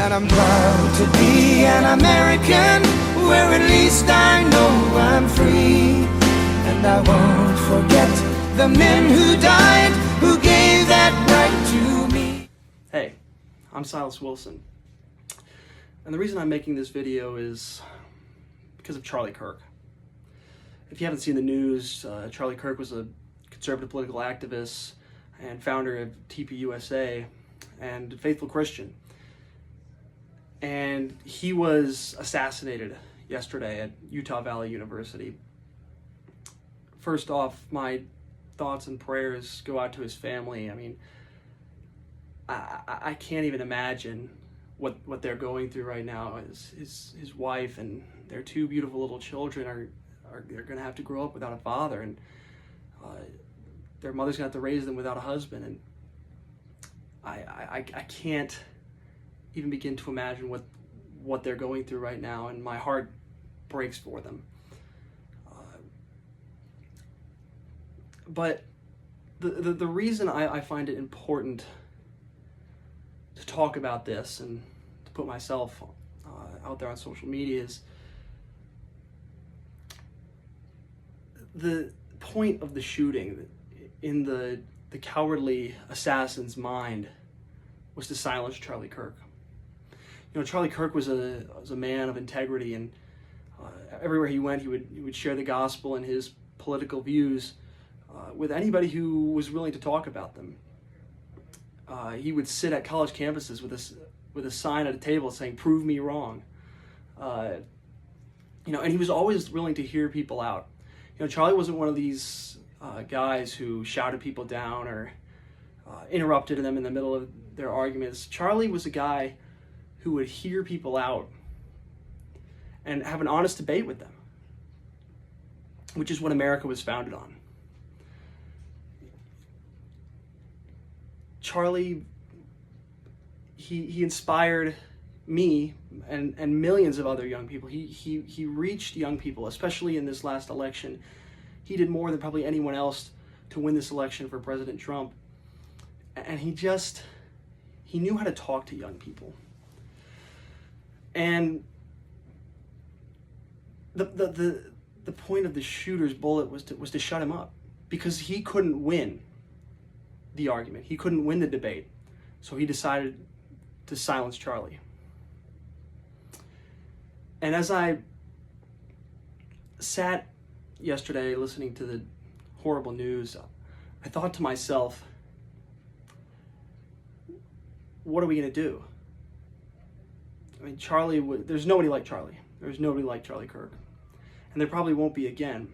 And I'm proud to be an American, where at least I know I'm free. And I won't forget the men who died, who gave that right to me. Hey, I'm Silas Wilson. And the reason I'm making this video is because of Charlie Kirk. If you haven't seen the news, Charlie Kirk was a conservative political activist and founder of TPUSA and a faithful Christian. And he was assassinated yesterday at Utah Valley University. First off, my thoughts and prayers go out to his family. I mean, I can't even imagine what they're going through right now. His wife and their two beautiful little children are going to have to grow up without a father, and their mother's going to have to raise them without a husband. And I can't even begin to imagine what they're going through right now, and my heart breaks for them. But the reason I find it important to talk about this and to put myself out there on social media is the point of the shooting in the cowardly assassin's mind was to silence Charlie Kirk. You know, Charlie Kirk was a man of integrity, and everywhere he went, he would share the gospel and his political views with anybody who was willing to talk about them. He would sit at college campuses with a sign at a table saying, "Prove me wrong." And he was always willing to hear people out. You know, Charlie wasn't one of these guys who shouted people down or interrupted them in the middle of their arguments. Charlie was a guy who would hear people out and have an honest debate with them, which is what America was founded on. Charlie, he inspired me and millions of other young people. He reached young people, especially in this last election. He did more than probably anyone else to win this election for President Trump. And he knew how to talk to young people. And the point of the shooter's bullet was to shut him up, because he couldn't win the argument. He couldn't win the debate. So he decided to silence Charlie. And as I sat yesterday listening to the horrible news, I thought to myself, what are we going to do? I mean, there's nobody like Charlie. There's nobody like Charlie Kirk. And there probably won't be again.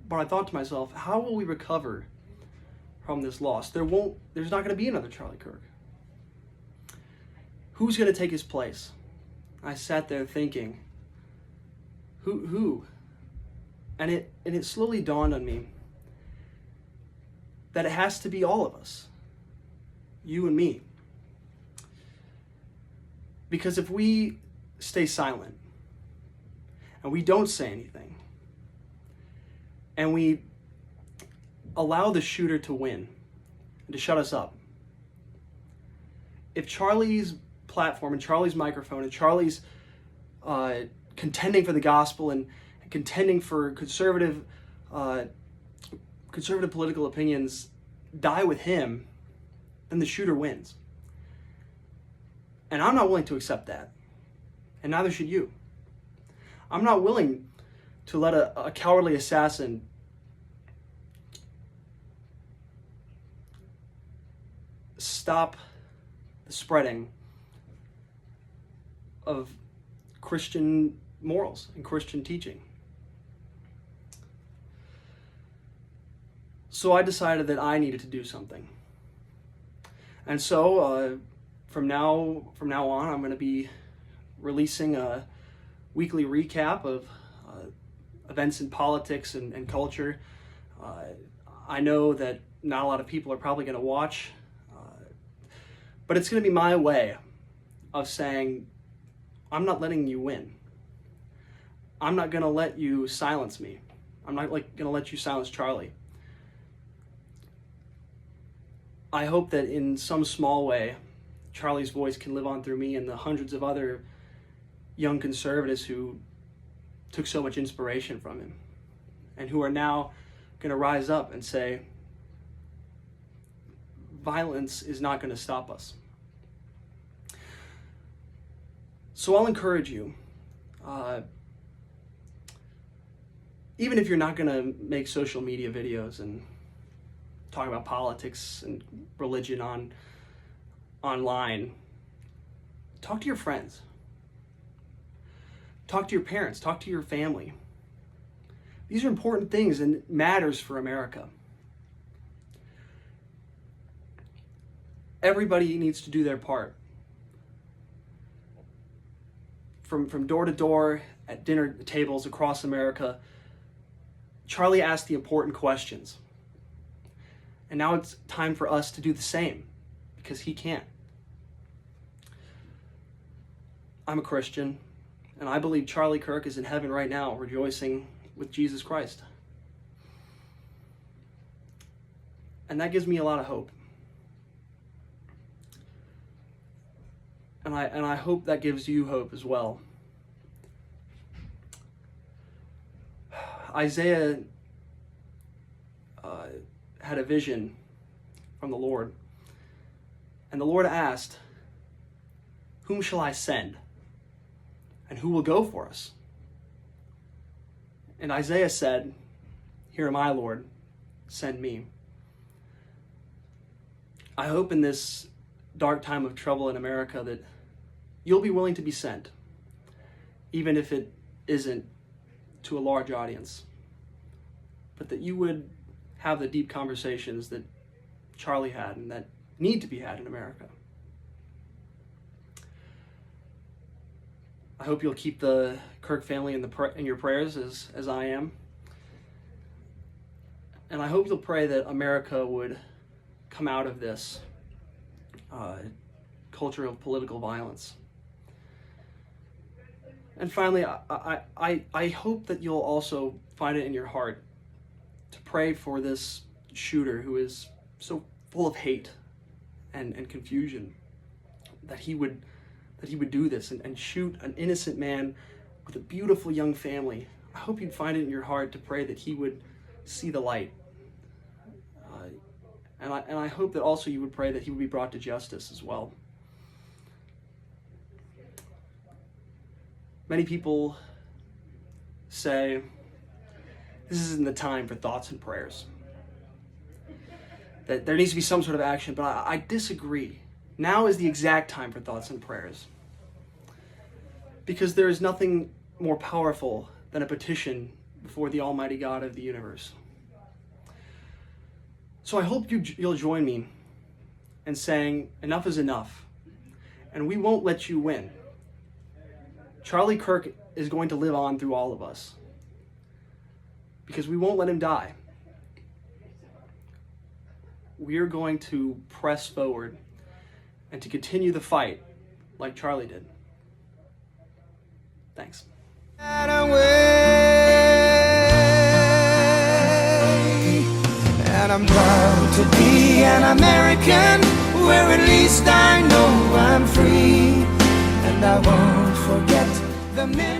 But I thought to myself, how will we recover from this loss? There's not going to be another Charlie Kirk. Who's going to take his place? I sat there thinking, who? And it slowly dawned on me that it has to be all of us. You and me. Because if we stay silent and we don't say anything and we allow the shooter to win and to shut us up, if Charlie's platform and Charlie's microphone and Charlie's contending for the gospel and contending for conservative political opinions die with him, then the shooter wins. And I'm not willing to accept that. And neither should you. I'm not willing to let a cowardly assassin stop the spreading of Christian morals and Christian teaching. So I decided that I needed to do something. And so from now on, I'm going to be releasing a weekly recap of events in politics and culture. I know that not a lot of people are probably going to watch, but it's going to be my way of saying, I'm not letting you win. I'm not going to let you silence me. I'm not going to let you silence Charlie. I hope that in some small way, Charlie's voice can live on through me and the hundreds of other young conservatives who took so much inspiration from him and who are now going to rise up and say, violence is not going to stop us. So I'll encourage you, even if you're not going to make social media videos and talk about politics and religion online, talk to your friends. Talk to your parents. Talk to your family. These are important things and it matters for America. Everybody needs to do their part. From door to door, at dinner tables across America, Charlie asked the important questions. And now it's time for us to do the same, because he can't. I'm a Christian, and I believe Charlie Kirk is in heaven right now, rejoicing with Jesus Christ. And that gives me a lot of hope. And I hope that gives you hope as well. Isaiah had a vision from the Lord. And the Lord asked, "Whom shall I send? And who will go for us?" And Isaiah said, "Here am I, Lord, send me." I hope in this dark time of trouble in America that you'll be willing to be sent, even if it isn't to a large audience, but that you would have the deep conversations that Charlie had and that need to be had in America. I hope you'll keep the Kirk family in your prayers as I am. And I hope you'll pray that America would come out of this culture of political violence. And finally, I hope that you'll also find it in your heart to pray for this shooter who is so full of hate and confusion, that he would do this and shoot an innocent man with a beautiful young family. I hope you'd find it in your heart to pray that he would see the light. And I hope that also you would pray that he would be brought to justice as well. Many people say this isn't the time for thoughts and prayers, that there needs to be some sort of action, but I disagree. Now is the exact time for thoughts and prayers, because there is nothing more powerful than a petition before the Almighty God of the universe. So I hope you'll join me in saying enough is enough, and we won't let you win. Charlie Kirk is going to live on through all of us, because we won't let him die. We're going to press forward and to continue the fight like Charlie did. Thanks. And I'm proud to be an American, where at least I know I'm free, and I won't forget the men